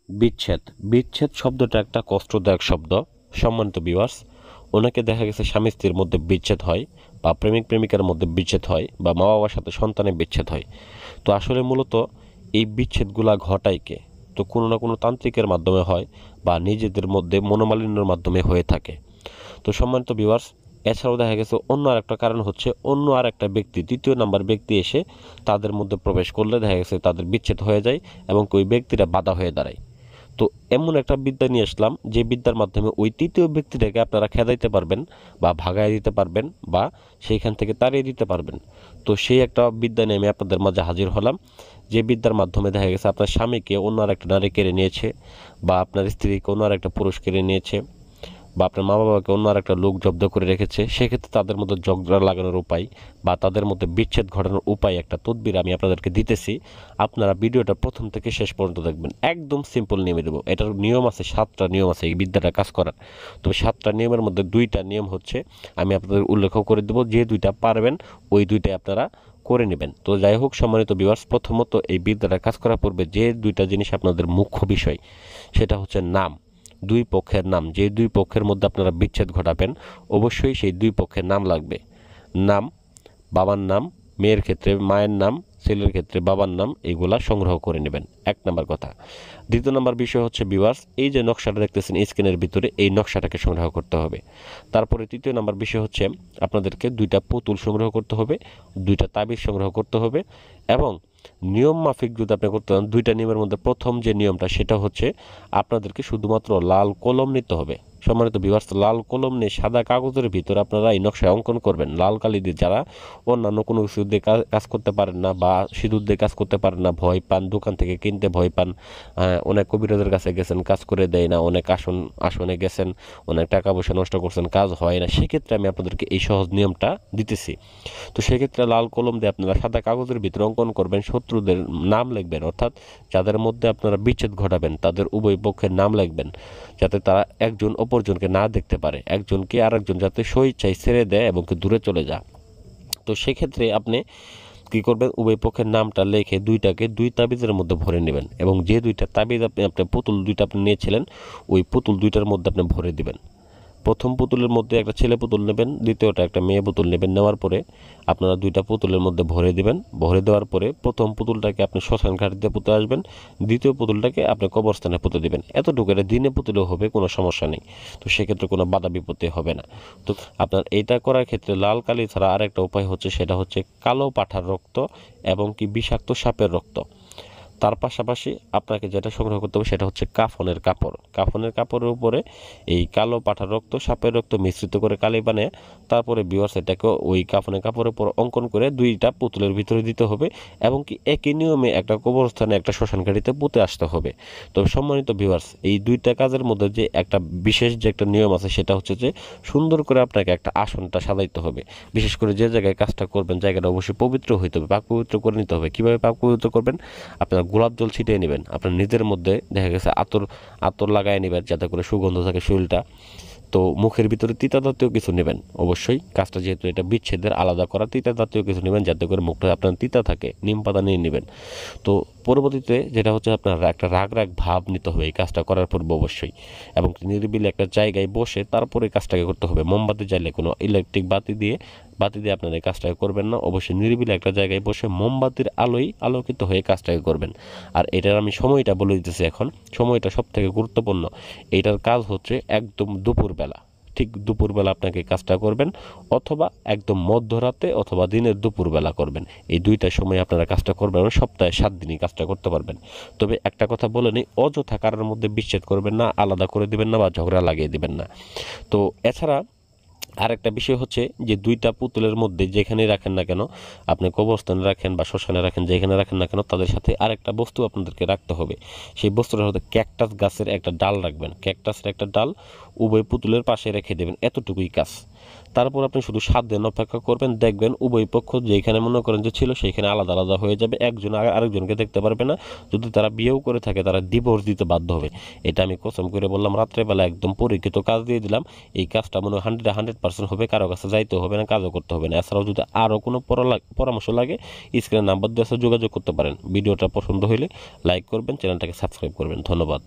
বিচ্ছেদ বিচ্ছেদ শব্দটা একটা কষ্টদায়ক শব্দ। সম্মানিত ভিউয়ার্স, ওনাকে দেখা গেছে স্বামী স্ত্রীর মধ্যে বিচ্ছেদ হয়, বা প্রেমিক প্রেমিকার মধ্যে বিচ্ছেদ হয়, বা মা বাবার সাথে সন্তানের বিচ্ছেদ হয়। তো আসলে মূলত এই বিচ্ছেদগুলা ঘটায় কে? তো কোনো না কোনো তান্ত্রিকের মাধ্যমে হয়, বা নিজেদের মধ্যে মনোমালিন্যের মাধ্যমে হয়ে থাকে। তো সম্মানিত ভিউয়ার্স, এছাড়াও দেখা গেছে অন্য আরেকটা কারণ হচ্ছে অন্য আরেকটা ব্যক্তি, তৃতীয় নাম্বার ব্যক্তি এসে তাদের মধ্যে প্রবেশ করলে দেখা গেছে তাদের বিচ্ছেদ হয়ে যায়, এবং ওই ব্যক্তিরা বাধা হয়ে দাঁড়ায়। তো এমন একটা বিদ্যা নিয়ে আসলাম, যে বিদ্যার মাধ্যমে ওই তৃতীয় ব্যক্তিটাকে আপনারা খেদাইতে পারবেন, বা ভাগায় দিতে পারবেন, বা সেইখান থেকে তাড়িয়ে দিতে পারবেন। তো সেই একটা বিদ্যা নিয়ে আমি আপনাদের মাঝে হাজির হলাম, যে বিদ্যার মাধ্যমে দেখা গেছে আপনার স্বামীকে অন্য আর একটা নারী কেড়ে নিয়েছে, বা আপনার স্ত্রীকে অন্য আর একটা পুরুষ কেড়ে নিয়েছে, বা আপনার মা বাবাকে অন্য আর একটা লোক জব্দ করে রেখেছে, সেক্ষেত্রে তাদের মধ্যে ঝগড়া লাগানোর উপায়, বা তাদের মধ্যে বিচ্ছেদ ঘটানোর উপায়, একটা তদবির আমি আপনাদেরকে দিতেছি। আপনারা ভিডিওটা প্রথম থেকে শেষ পর্যন্ত দেখবেন। একদম সিম্পল নিয়মে দেবো। এটার নিয়ম আছে, 7টা নিয়ম আছে এই বিদ্যাটা কাজ করার। তবে 7টা নিয়মের মধ্যে 2টা নিয়ম হচ্ছে আমি আপনাদের উল্লেখ করে দেবো, যে 2টা পারবেন ওই 2টাই আপনারা করে নেবেন। তো যাই হোক সম্মানিত ভিউয়ার্স, প্রথমত এই বিদ্যাটা কাজ করার পূর্বে যে 2টা জিনিস আপনাদের মুখ্য বিষয়, সেটা হচ্ছে নাম। দুই পক্ষের নাম, যে দুই পক্ষের মধ্যে আপনারা বিচ্ছেদ ঘটাবেন, অবশ্যই সেই দুই পক্ষের নাম লাগবে। নাম, বাবার নাম, মেয়ের ক্ষেত্রে মায়ের নাম, ছেলের ক্ষেত্রে বাবার নাম, এগুলা সংগ্রহ করে নেবেন, 1 নাম্বার কথা। দ্বিতীয় নাম্বার বিষয় হচ্ছে ভিউয়ার্স, এই যে নকশাটা দেখতেছেন স্ক্রিনের ভিতরে, এই নকশাটাকে সংগ্রহ করতে হবে। তারপরে তৃতীয় নাম্বার বিষয় হচ্ছে আপনাদেরকে 2টা পুতুল সংগ্রহ করতে হবে, 2টা তাবিজ সংগ্রহ করতে হবে, এবং নিয়ম মাফিক যদি আপনি করতে চান, 2টা নিয়মের মধ্যে প্রথম যে নিয়মটা সেটা হচ্ছে আপনাদেরকে শুধুমাত্র লাল কলম নিতে হবে। সম্মানিত ভিউয়ার্স, লাল কলম নিয়ে সাদা কাগজের ভিতরে আপনারা এই নকশা অঙ্কন করবেন লাল কালি দিয়ে। যারা অন্যান্য কোনো কিছু দিয়ে কাজ করতে পারেন না, বা সিঁদুর দিয়ে কাজ করতে পারেন না, ভয় পান, দোকান থেকে কিনতে ভয় পান, অনেক কবিরাজের কাছে গেছেন, কাজ করে দেয় না, অনেক আসনে গেছেন, অনেক টাকা পয়সা নষ্ট করছেন, কাজ হয় না, সেক্ষেত্রে আমি আপনাদেরকে এই সহজ নিয়মটা দিতেছি। তো সেক্ষেত্রে লাল কলম দিয়ে আপনারা সাদা কাগজের ভিতরে অঙ্কন করবেন, শত্রুদের নাম লিখবেন, অর্থাৎ যাদের মধ্যে আপনারা বিচ্ছেদ ঘটাবেন তাদের উভয় পক্ষের নাম লিখবেন, যাতে তারা একজন অপরজনকে না দেখতে পারে, একজনকে আরেকজন যাতে স্বইচ্ছায় ছেড়ে দেয় এবং দূরে চলে যায়। তো সেক্ষেত্রে আপনি কি করবেন, উভয় পক্ষের নামটা লিখে 2টাকে 2 তাবিজের মধ্যে ভরে নেবেন, এবং যে 2টা তাবিজ আপনার পুতুল 2টা আপনি নিয়েছিলেন, ওই পুতুল 2টার মধ্যে আপনি ভরে দিবেন। প্রথম পুতুলের মধ্যে একটা ছেলে পুতুল নেবেন, দ্বিতীয়টা একটা মেয়ে পুতুল নেবেন। নেওয়ার পরে আপনারা 2টা পুতুলের মধ্যে ভরে দিবেন। ভরে দেওয়ার পরে প্রথম পুতুলটাকে আপনি শ্মশান ঘাট দিয়ে পুঁতে আসবেন, দ্বিতীয় পুতুলটাকে আপনি কবরস্থানে পুঁতে দিবেন। এতটুকু, এটা দিনে পুঁতলেও হবে, কোনো সমস্যা নেই। তো সেক্ষেত্রে কোনো বাধা বিপত্তি হবে না। তো আপনার এইটা করার ক্ষেত্রে লাল কালি ছাড়া আরেকটা উপায় হচ্ছে, সেটা হচ্ছে কালো পাঁঠার রক্ত এবং কি বিষাক্ত সাপের রক্ত। তার পাশাপাশি আপনাকে যেটা সংগ্রহ করতে হবে সেটা হচ্ছে কাফনের কাপড়। কাফনের কাপড়ের উপরে এই কালো পাঁঠার রক্ত, সাপের রক্ত মিশ্রিত করে কালি বানিয়ে, তারপরে ভিউয়ার্স এটাকে ওই কাফনের কাপড়ের উপর অঙ্কন করে 2টা পুতুলের ভিতরে দিতে হবে, এবং কি একই নিয়মে একটা কবরস্থানে, একটা শ্মশান ঘাটিতে পুঁতে আসতে হবে। তো সম্মানিত ভিউয়ার্স, এই 2টা কাজের মধ্যে যে একটা বিশেষ যে একটা নিয়ম আছে, সেটা হচ্ছে যে সুন্দর করে আপনাকে একটা আসনটা সাজাইতে হবে। বিশেষ করে যে জায়গায় কাজটা করবেন, জায়গাটা অবশ্যই পবিত্র হইতে হবে, পাক পবিত্র করে নিতে হবে। কীভাবে পাক পবিত্র করবেন? আপনার গোলাপ জল ছিটিয়ে নেবেন, আপনার নিজের মধ্যে দেখা গেছে আতর লাগাই নেবেন, যাতে করে সুগন্ধ থাকে শরীরটা। তো মুখের ভিতরে তিতা জাতীয় কিছু নেবেন, অবশ্যই কাজটা যেহেতু এটা বিচ্ছেদের আলাদা করা, তিতা জাতীয় কিছু নেবেন যাতে করে মুখটা আপনার তিতা থাকে, নিম পাতা নিয়ে নেবেন। তো পরবর্তীতে যেটা হচ্ছে আপনার একটা রাগ রাগ ভাব নিতে হবে এই কাজটা করার পূর্বে অবশ্যই, এবং নিরিবিলি একটা জায়গায় বসে তারপরে কাজটাকে করতে হবে। মোমবাতি জ্বালিয়ে, কোনো ইলেকট্রিক বাতি দিয়ে আপনার এই কাজটাকে করবেন না, অবশ্যই নিরিবিলি একটা জায়গায় বসে মোমবাতির আলোয় আলোকিত হয়ে কাজটাকে করবেন। আর এটার আমি সময়টা বলে দিতেছি এখন, সময়টা সব থেকে গুরুত্বপূর্ণ। এটার কাজ হচ্ছে একদম দুপুরবেলা, ঠিক দুপুরবেলা আপনাকে কাজটা করবেন, অথবা একদম মধ্যরাতে অথবা দিনের দুপুরবেলা করবেন। এই 2টা সময় আপনারা কাজটা করবেন, সপ্তাহে 7 দিনই কাজটা করতে পারবেন। তবে একটা কথা বলে নিই, অযথা কারোর মধ্যে বিচ্ছেদ করবেন না, আলাদা করে দিবেন না, বা ঝগড়া লাগিয়ে দিবেন না। তো এছাড়া আরেকটা বিষয় হচ্ছে যে 2টা পুতুলের মধ্যে যেখানে রাখেন না কেন, আপনি কবরস্থানে রাখেন বা শ্মশানে রাখেন, যেখানে রাখেন না কেন, তাদের সাথে আরেকটা বস্তু আপনাদেরকে রাখতে হবে। সেই বস্তুটা হচ্ছে ক্যাকটাস গাছের একটা ডাল রাখবেন। ক্যাকটাসের একটা ডাল উভয় পুতুলের পাশে রেখে দেবেন, এতটুকুই কাজ। তারপর আপনি শুধু 7 দিন অপেক্ষা করবেন, দেখবেন উভয় পক্ষ যেখানে মনে করেন যে ছিল সেইখানে আলাদা আলাদা হয়ে যাবে, একজন আরেকজনকে দেখতে পারবে না। যদি তারা বিয়েও করে থাকে তারা ডিভোর্স দিতে বাধ্য হবে। এটা আমি কসম করে বললাম, রাত্রেবেলা একদম পরীক্ষিত কাজ দিয়ে দিলাম। এই কাজটা মনে হয় 100% হবে, কারো কাছে যাইতে হবে না, কাজও করতে হবে না। এছাড়াও যদি আরও কোনো পরামর্শ লাগে স্ক্রিনে নাম্বার দিয়ে যোগাযোগ করতে পারেন। ভিডিওটা পছন্দ হলে লাইক করবেন, চ্যানেলটাকে সাবস্ক্রাইব করবেন। ধন্যবাদ।